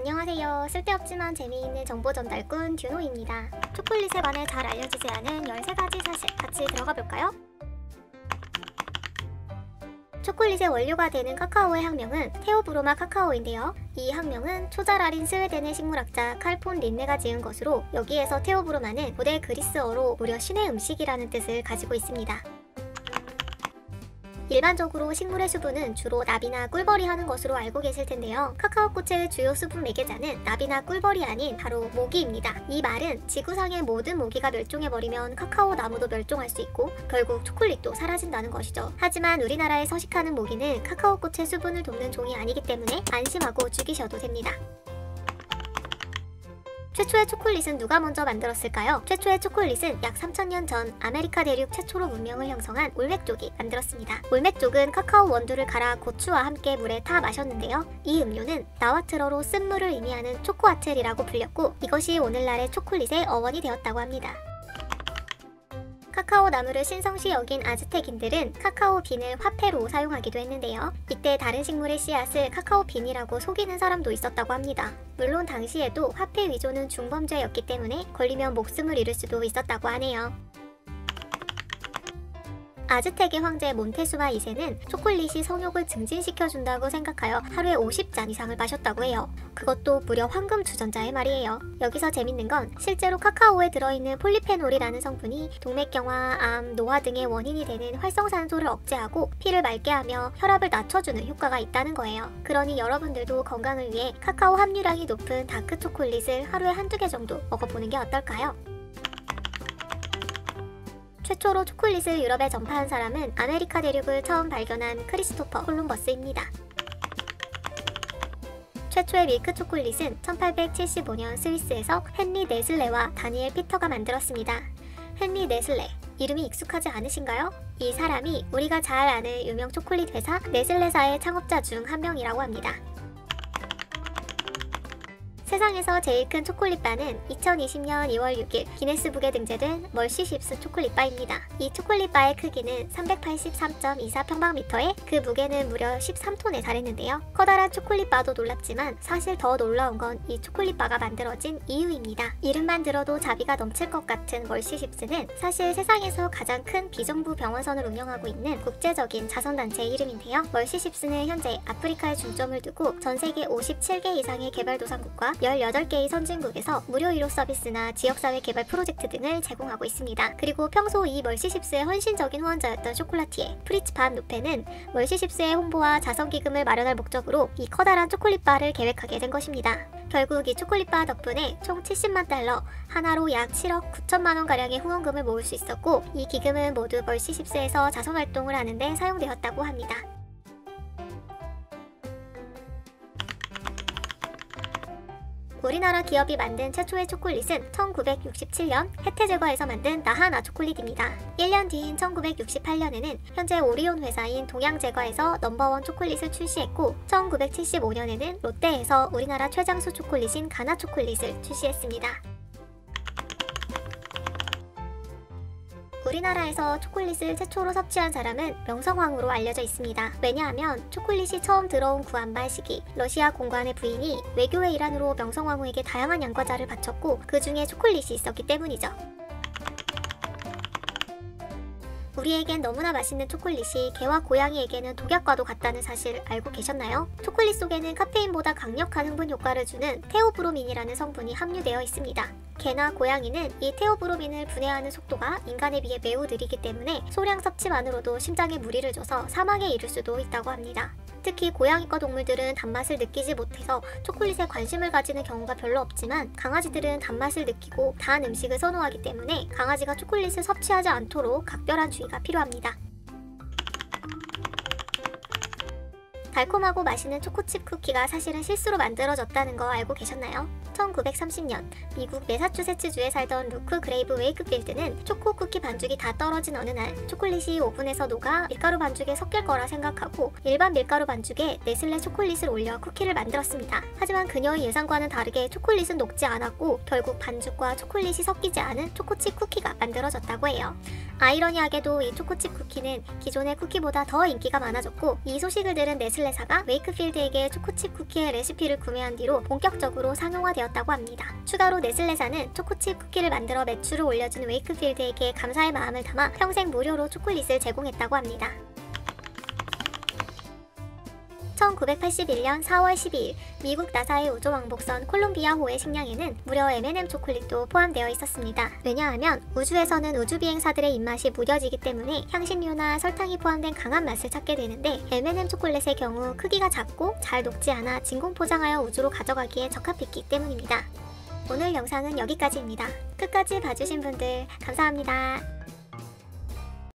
안녕하세요. 쓸데없지만 재미있는 정보 전달꾼 듀노입니다. 초콜릿에 관해 잘 알려지지 않은 13가지 사실 같이 들어가 볼까요? 초콜릿의 원료가 되는 카카오의 학명은 테오브로마 카카오인데요. 이 학명은 초자랄인 스웨덴의 식물학자 칼 폰 린네가 지은 것으로, 여기에서 테오브로마는 고대 그리스어로 무려 신의 음식이라는 뜻을 가지고 있습니다. 일반적으로 식물의 수분은 주로 나비나 꿀벌이 하는 것으로 알고 계실 텐데요. 카카오꽃의 주요 수분 매개자는 나비나 꿀벌이 아닌 바로 모기입니다. 이 말은 지구상의 모든 모기가 멸종해버리면 카카오 나무도 멸종할 수 있고 결국 초콜릿도 사라진다는 것이죠. 하지만 우리나라에 서식하는 모기는 카카오꽃의 수분을 돕는 종이 아니기 때문에 안심하고 죽이셔도 됩니다. 최초의 초콜릿은 누가 먼저 만들었을까요? 최초의 초콜릿은 약 3000년 전 아메리카 대륙 최초로 문명을 형성한 올맥족이 만들었습니다. 올맥족은 카카오 원두를 갈아 고추와 함께 물에 타 마셨는데요. 이 음료는 나와트러로 쓴 물을 의미하는 초코아틀이라고 불렸고, 이것이 오늘날의 초콜릿의 어원이 되었다고 합니다. 카카오 나무를 신성시 여긴 아즈텍인들은 카카오 빈을 화폐로 사용하기도 했는데요. 이때 다른 식물의 씨앗을 카카오 빈이라고 속이는 사람도 있었다고 합니다. 물론 당시에도 화폐 위조는 중범죄였기 때문에 걸리면 목숨을 잃을 수도 있었다고 하네요. 아즈텍의 황제 몬테수마 2세는 초콜릿이 성욕을 증진시켜준다고 생각하여 하루에 50잔 이상을 마셨다고 해요. 그것도 무려 황금 주전자의 말이에요. 여기서 재밌는 건 실제로 카카오에 들어있는 폴리페놀이라는 성분이 동맥경화, 암, 노화 등의 원인이 되는 활성산소를 억제하고 피를 맑게 하며 혈압을 낮춰주는 효과가 있다는 거예요. 그러니 여러분들도 건강을 위해 카카오 함유량이 높은 다크 초콜릿을 하루에 한두 개 정도 먹어보는 게 어떨까요? 최초로 초콜릿을 유럽에 전파한 사람은 아메리카 대륙을 처음 발견한 크리스토퍼 콜룸버스입니다. 최초의 밀크 초콜릿은 1875년 스위스에서 헨리 네슬레와 다니엘 피터가 만들었습니다. 헨리 네슬레, 이름이 익숙하지 않으신가요? 이 사람이 우리가 잘 아는 유명 초콜릿 회사 네슬레사의 창업자 중 한 명이라고 합니다. 세상에서 제일 큰 초콜릿바는 2020년 2월 6일 기네스북에 등재된 멀시십스 초콜릿바입니다. 이 초콜릿바의 크기는 383.24평방미터에 그 무게는 무려 13톤에 달했는데요. 커다란 초콜릿바도 놀랍지만 사실 더 놀라운 건 이 초콜릿바가 만들어진 이유입니다. 이름만 들어도 자비가 넘칠 것 같은 멀시십스는 사실 세상에서 가장 큰 비정부 병원선을 운영하고 있는 국제적인 자선단체의 이름인데요. 멀시십스는 현재 아프리카에 중점을 두고 전 세계 57개 이상의 개발도상국과 18개의 선진국에서 무료 의료 서비스나 지역사회 개발 프로젝트 등을 제공하고 있습니다. 그리고 평소 이 멀시십스의 헌신적인 후원자였던 쇼콜라티에 프리츠 반 노페는 멀시십스의 홍보와 자선기금을 마련할 목적으로 이 커다란 초콜릿바를 계획하게 된 것입니다. 결국 이 초콜릿바 덕분에 총 70만 달러, 하나로 약 7억 9천만 원가량의 후원금을 모을 수 있었고, 이 기금은 모두 멀시십스에서 자선활동을 하는 데 사용되었다고 합니다. 우리나라 기업이 만든 최초의 초콜릿은 1967년 혜태제과에서 만든 나하나 초콜릿입니다. 1년 뒤인 1968년에는 현재 오리온 회사인 동양제과에서 넘버원 초콜릿을 출시했고, 1975년에는 롯데에서 우리나라 최장수 초콜릿인 가나 초콜릿을 출시했습니다. 우리나라에서 초콜릿을 최초로 섭취한 사람은 명성황후로 알려져 있습니다. 왜냐하면 초콜릿이 처음 들어온 구한말 시기 러시아 공관의 부인이 외교의 일환으로 명성황후에게 다양한 양과자를 바쳤고 그 중에 초콜릿이 있었기 때문이죠. 우리에겐 너무나 맛있는 초콜릿이 개와 고양이에게는 독약과도 같다는 사실 알고 계셨나요? 초콜릿 속에는 카페인보다 강력한 흥분 효과를 주는 테오브로민이라는 성분이 함유되어 있습니다. 개나 고양이는 이 테오브로민을 분해하는 속도가 인간에 비해 매우 느리기 때문에 소량 섭취만으로도 심장에 무리를 줘서 사망에 이를 수도 있다고 합니다. 특히 고양이과 동물들은 단맛을 느끼지 못해서 초콜릿에 관심을 가지는 경우가 별로 없지만, 강아지들은 단맛을 느끼고 단 음식을 선호하기 때문에 강아지가 초콜릿을 섭취하지 않도록 각별한 주의가 필요합니다. 달콤하고 맛있는 초코칩 쿠키가 사실은 실수로 만들어졌다는 거 알고 계셨나요? 1930년 미국 매사추세츠주에 살던 루크 그레이브 웨이크필드는 초코 쿠키 반죽이 다 떨어진 어느 날 초콜릿이 오븐에서 녹아 밀가루 반죽에 섞일 거라 생각하고 일반 밀가루 반죽에 네슬레 초콜릿을 올려 쿠키를 만들었습니다. 하지만 그녀의 예상과는 다르게 초콜릿은 녹지 않았고 결국 반죽과 초콜릿이 섞이지 않은 초코칩 쿠키가 만들어졌다고 해요. 아이러니하게도 이 초코칩 쿠키는 기존의 쿠키보다 더 인기가 많아졌고 이 소식을 들은 네슬레사가 웨이크필드에게 초코칩 쿠키의 레시피를 구매한 뒤로 본격적으로 상용화되었다고 합니다. 추가로 네슬레사는 초코칩 쿠키를 만들어 매출을 올려준 웨이크필드에게 감사의 마음을 담아 평생 무료로 초콜릿을 제공했다고 합니다. 1981년 4월 12일 미국 나사의 우주왕복선 콜롬비아호의 식량에는 무려 M&M 초콜릿도 포함되어 있었습니다. 왜냐하면 우주에서는 우주비행사들의 입맛이 무뎌지기 때문에 향신료나 설탕이 포함된 강한 맛을 찾게 되는데 M&M 초콜릿의 경우 크기가 작고 잘 녹지 않아 진공 포장하여 우주로 가져가기에 적합했기 때문입니다. 오늘 영상은 여기까지입니다. 끝까지 봐주신 분들 감사합니다.